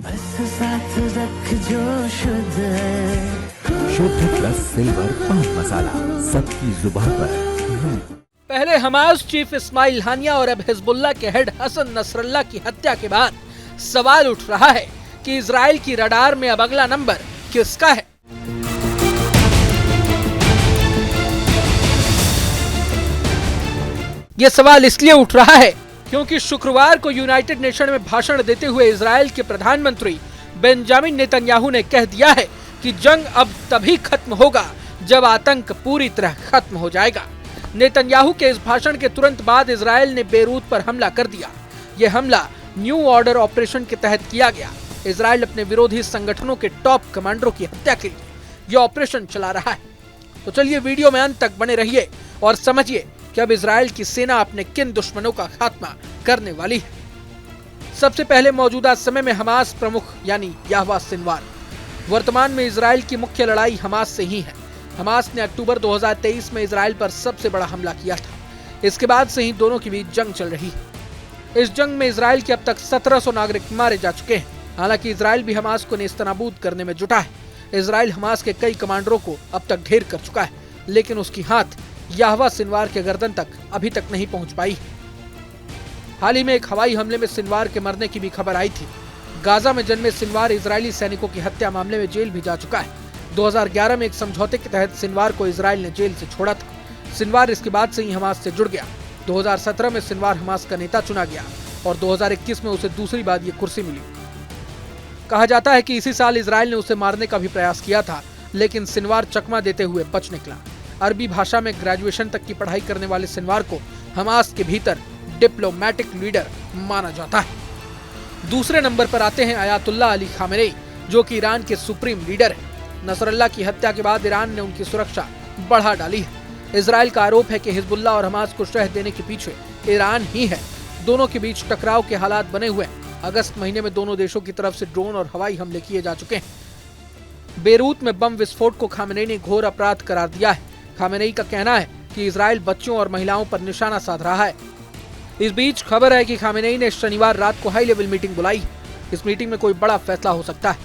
बस साथ रख जो शुद्ध है। शुद्ध प्लस सिल्वर पान मसाला, सबकी जुबान पर। पहले हमास चीफ इस्माइल हानिया और अब हिजबुल्लाह के हेड हसन नसरल्लाह की हत्या के बाद सवाल उठ रहा है कि इजराइल की रडार में अब अगला नंबर किसका है। यह सवाल इसलिए उठ रहा है क्योंकि शुक्रवार को यूनाइटेड नेशन में भाषण देते हुए इजराइल के प्रधानमंत्री बेंजामिन नेतन्याहू ने कह दिया है कि जंग अब तभी खत्म होगा जब आतंक पूरी तरह खत्म हो जाएगा। नेतन्याहू के इस भाषण के तुरंत बाद इजराइल ने बेरूत पर हमला कर दिया। यह हमला न्यू ऑर्डर ऑपरेशन के तहत किया गया। इजराइल अपने विरोधी संगठनों के टॉप कमांडरों की हत्या के लिए यह ऑपरेशन चला रहा है। तो चलिए वीडियो में अंत तक बने रहिए और समझिए कि अब इजराइल की सेना अपने किन दुश्मनों का खात्मा करने वाली है। सबसे पहले मौजूदा समय में हमास प्रमुख यानी याह्वा सिनवार। वर्तमान में इजराइल की मुख्य लड़ाई हमास से ही है। हमास ने अक्टूबर 2023 में इजराइल पर सबसे बड़ा हमला किया था। इसके बाद से ही दोनों के बीच जंग चल रही है। इस जंग में इजराइल के अब तक 1700 नागरिक मारे जा चुके हैं। हालांकि इजराइल भी हमास को नेस्तनाबूद करने में जुटा है। इजराइल हमास के कई कमांडरों को अब तक ढेर कर चुका है, लेकिन उसकी हाथ याह्वा सिनवार के गर्दन तक अभी तक नहीं पहुंच पाई। हाल ही में एक हवाई हमले में सिनवार के मरने की भी खबर आई थी। गाजा में जन्मे सिनवार इजरायली सैनिकों की हत्या मामले में जेल भी जा चुका है। 2011 में एक समझौते के तहत सिनवार को इजराइल ने जेल से छोड़ा था। सिनवार इसके बाद से ही हमास से जुड़ गया। 2017 में सिनवार हमास का नेता चुना गया और 2021 में उसे दूसरी बार ये कुर्सी मिली। कहा जाता है कि इसी साल इजराइल ने उसे मारने का भी प्रयास किया था, लेकिन सिनवार चकमा देते हुए बच निकला। अरबी भाषा में ग्रेजुएशन तक की पढ़ाई करने वाले सिनवार को हमास के भीतर डिप्लोमैटिक लीडर माना जाता है। दूसरे नंबर पर आते हैं अयातुल्लाह अली खामेनेई, जो कि ईरान के सुप्रीम लीडर है। नसरल्लाह की हत्या के बाद ईरान ने उनकी सुरक्षा बढ़ा डाली है। इजराइल का आरोप है कि हिजबुल्लाह और हमास को शह देने के पीछे ईरान ही है। दोनों के बीच टकराव के हालात बने हुए हैं। अगस्त महीने में दोनों देशों की तरफ से ड्रोन और हवाई हमले किए जा चुके हैं। बेरूत में बम विस्फोट को खामेनेई ने घोर अपराध करार दिया है। खामेनेई का कहना है कि इजराइल बच्चों और महिलाओं पर निशाना साध रहा है। इस बीच खबर है कि खामेनेई ने शनिवार रात को हाई लेवल मीटिंग बुलाई। इस मीटिंग में कोई बड़ा फैसला हो सकता है।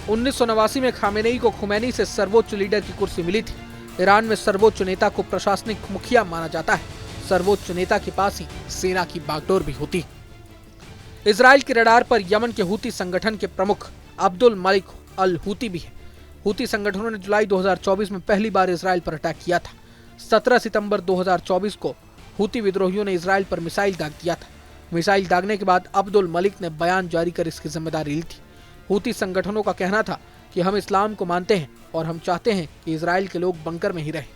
1989 में खामेनेई को खुमैनी से सर्वोच्च लीडर की कुर्सी मिली थी। ईरान में सर्वोच्च नेता को प्रशासनिक मुखिया माना जाता है। सर्वोच्च नेता के पास ही सेना की बागडोर भी होती है। इजराइल के रडार पर यमन के हूती संगठन के प्रमुख अब्दुल मलिक अल हूती भी है। हूती संगठनों ने जुलाई 2024 में पहली बार इजराइल पर अटैक किया था। 17 सितंबर 2024 को हूती विद्रोहियों ने इजराइल पर मिसाइल दाग दिया था। मिसाइल दागने के बाद अब्दुल मलिक ने बयान जारी कर इसकी जिम्मेदारी ली थी। हूती संगठनों का कहना था कि हम इस्लाम को मानते हैं और हम चाहते हैं कि इजराइल के लोग बंकर में ही रहें,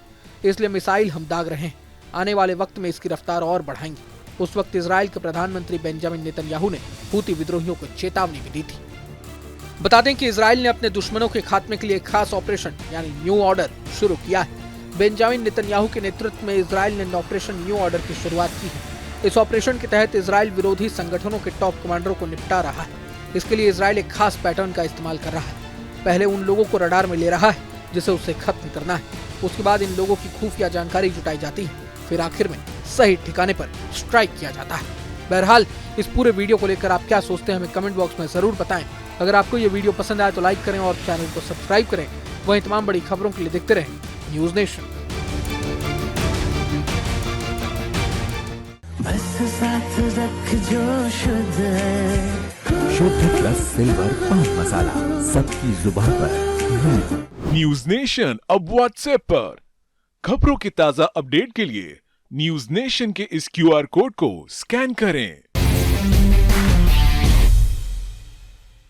इसलिए मिसाइल हम दाग रहे हैं। आने वाले वक्त में इसकी रफ्तार और बढ़ाएंगे। उस वक्त इजराइल के प्रधानमंत्री बेंजामिन नेतन्याहू ने हूती विद्रोहियों को चेतावनी भी दी थी। बता दें कि इजराइल ने अपने दुश्मनों के खात्मे के लिए खास ऑपरेशन यानी न्यू ऑर्डर शुरू किया है। बेंजामिन नेतन्याहू के नेतृत्व में इजराइल ने ऑपरेशन न्यू ऑर्डर की शुरुआत की है। इस ऑपरेशन के तहत इजराइल विरोधी संगठनों के टॉप कमांडरों को निपटा रहा है। इसके लिए इजराइल एक खास पैटर्न का इस्तेमाल कर रहा है। पहले उन लोगों को रडार में ले रहा है जिसे उसे खत्म करना है। उसके बाद इन लोगों की खुफिया जानकारी जुटाई जाती है। फिर आखिर में सही ठिकाने पर स्ट्राइक किया जाता है। बहरहाल इस पूरे वीडियो को लेकर आप क्या सोचते हैं हमें कमेंट बॉक्स में जरूर बताएं। अगर आपको ये वीडियो पसंद आए तो लाइक करें और चैनल को सब्सक्राइब करें। वहीं तमाम बड़ी खबरों के लिए देखते रहें न्यूज़ नेशन। बस साथ रख जो शुद्ध है। शुद्ध प्लस सिल्वर पान मसाला, सबकी जुबान पर। न्यूज नेशन अब व्हाट्सएप पर खबरों की ताजा अपडेट के लिए न्यूज नेशन के इस QR कोड को स्कैन करें।